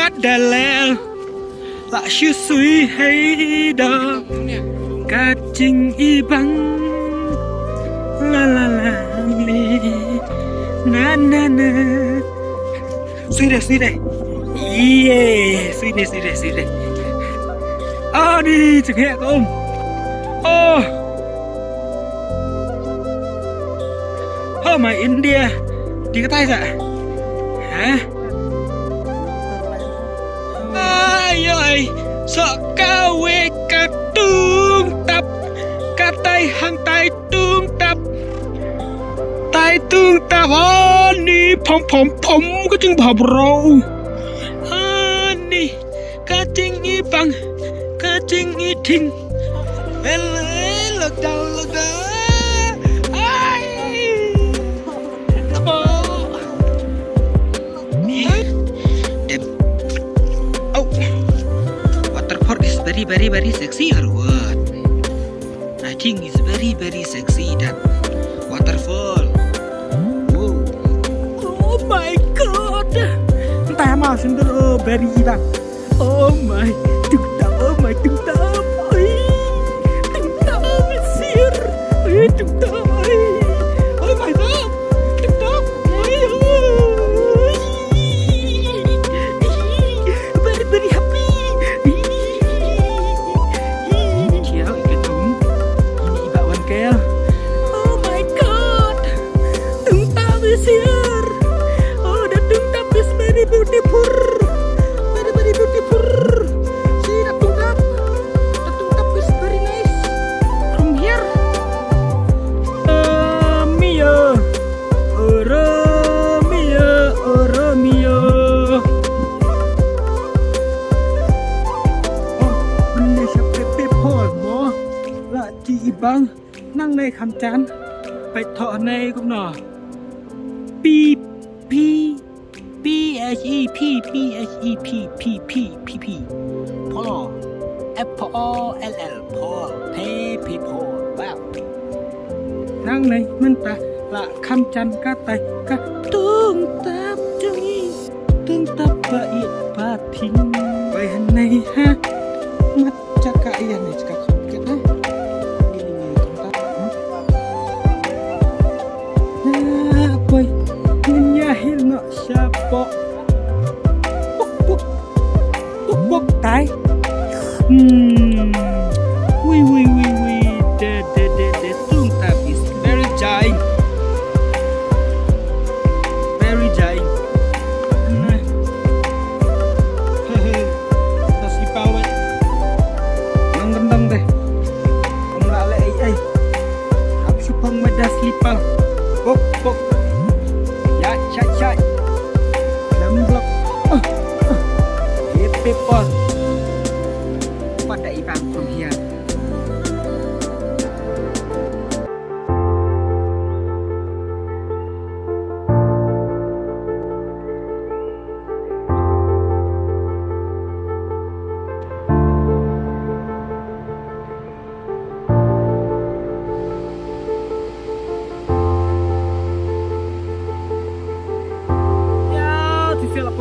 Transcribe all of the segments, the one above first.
quát đà lè lại chưa suy hay đờ cả trình y băng la la la li na na na suy đây yeah suy đây đi thực hiện không mà India đi cái tay dạ hả ai ơi sợ cao quê cả tương tập cả tay hàng tay tương tập tay tương tậpนี่ผมก็จึงผอมเรานี่กะจิงอีปังกะจิงอีทิ้งเอ้ยเลิกดาวvery sexy or what? I think it's very sexy that waterfall. Oh my god! Ta mau sendiri very bang. Oh my tung tao tung tao mesir, tung tao oh my god, tung tao very happy. Oh my god, tung tao mesir. Oh, the tung tao is very beautiful. Very beautiful. See the tung tao is very nice from here. Mia, Mia. Mình Sha Phe Phe mỏ là chị băng năng này khám chán phải thọ này cũng nọ P H E P Paul F O L L Paul Phe Paul wow năng này mình ta là khám chán cá tay cá tương táp và yết và thính vậy hẳn này ha mắt chắc cả yên này chắc không kết đấy quay nhà hiền nọ xa bộ bốc tái ui the tương tạp is very giant ta xí bao vậy nâng đây ông lạ lệ ấy hấp xúc không mới đã xí bao bốc ya chạy lắm lắm paper pada ibang from here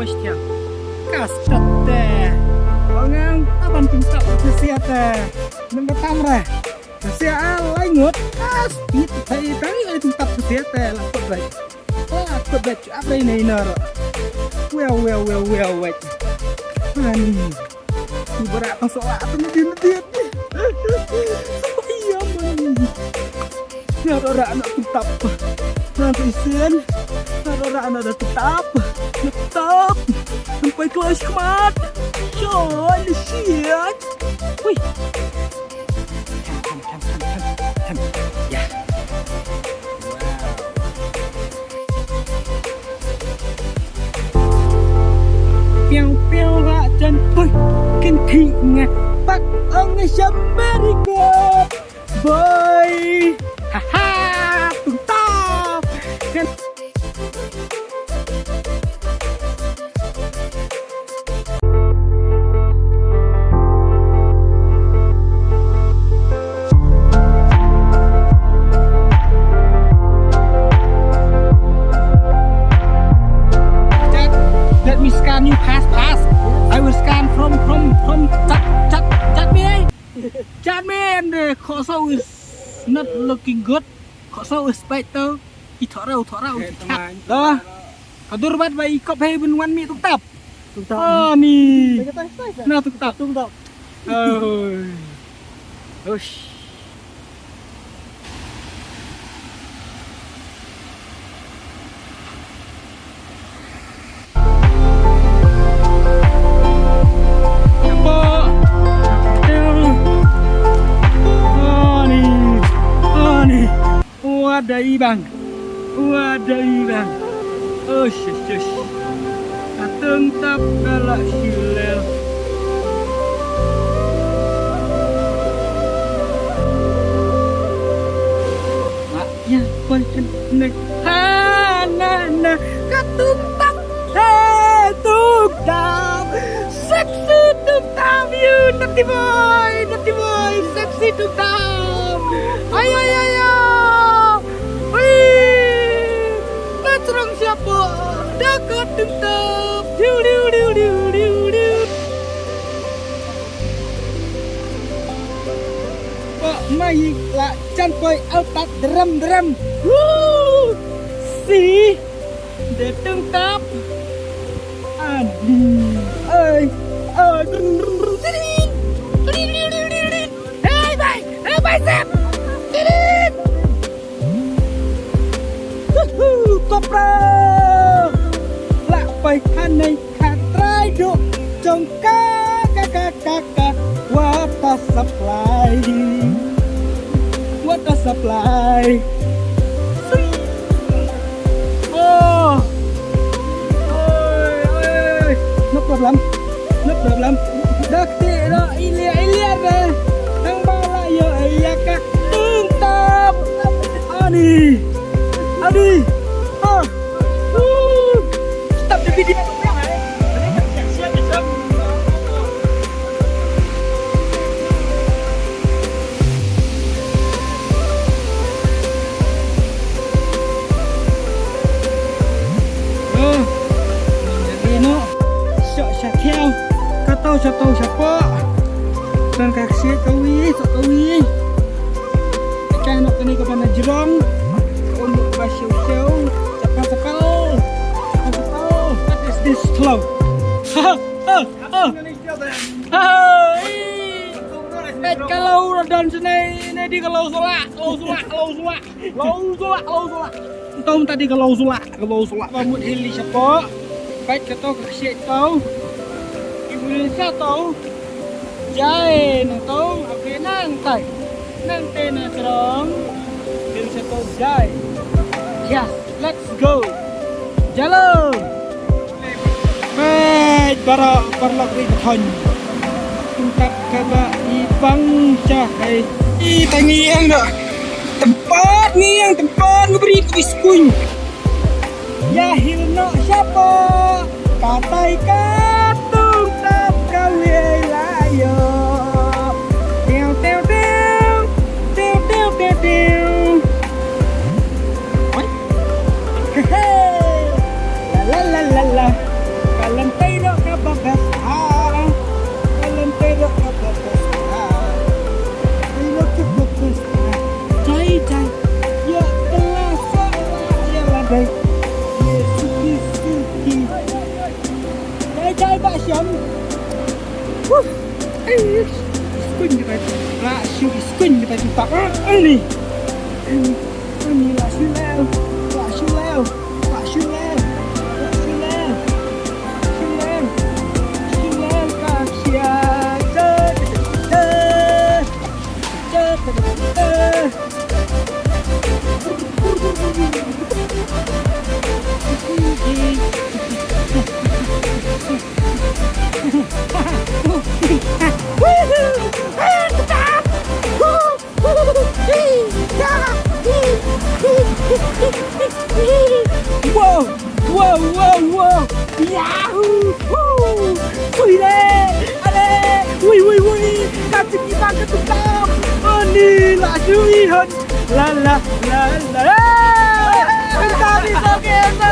question kastat deh orang abang tingkat bersih teh mendatang lah bersih alai ngut speed thay tadi ada tingkat bersih teh lakot baik apa ini nara well wait ani ibarat soal apa nanti iya man nara anak tingkat nanti sen nara anak tetap sampai kelas kemat John shit wih tham ya piao hạ chân ôi kinh thị ngà bắt ông ngày sắp America với ha ha tụi ta Let me scan you pass kok so is not looking good. Kok so is better. I thọ rau đó. Kadur bat bai kop hai ben wan mi tuk tap. Oh ni. Nah tuk tap. Ush. Wadai bang, shush. Ateng tap galak silel. Maknya pancen nek na katung tap tuk tap sexy tuk tap you naughty boy sexy tuk tap ayo terang siapa dekat tentap Pak mai la chan poi au tat drum si để tentap adi hey bye Sam Kopra lạ bay han này khát trai độ trong ca what a supply oh ôi nước đẹp lắm đặc tệ đó ilia về thằng ba lại giờ ấy cả tương tập đi stop the video jadi no sợ theo các tàu po dan kasih kawi kan nak ni kepada jerong untuk basio cepat what is this slow kalau dan sini di kalau sulak Tom tadi kalau sulak rambut hili siapa baik kata kasih tahu ibu Indonesia tahu jain tahu oke nanti na serong din sa to jai yes let's go jalan baik para lagi thon tungkap kaba ibang Sha Phe tangiang dah tempat ngeberi diskun ya hilno siapa katai katung tap kawe layo la kalan pero kabagas kalan pero kabagas ayo kabagas cai ya kelas ya ladai ya suki cai pak syam skun kita la skun kita tak ini la shulel Wow Yahoo Wih ale Wih Tapi kita ketukam Ini lah cuihan La Kita bisa kena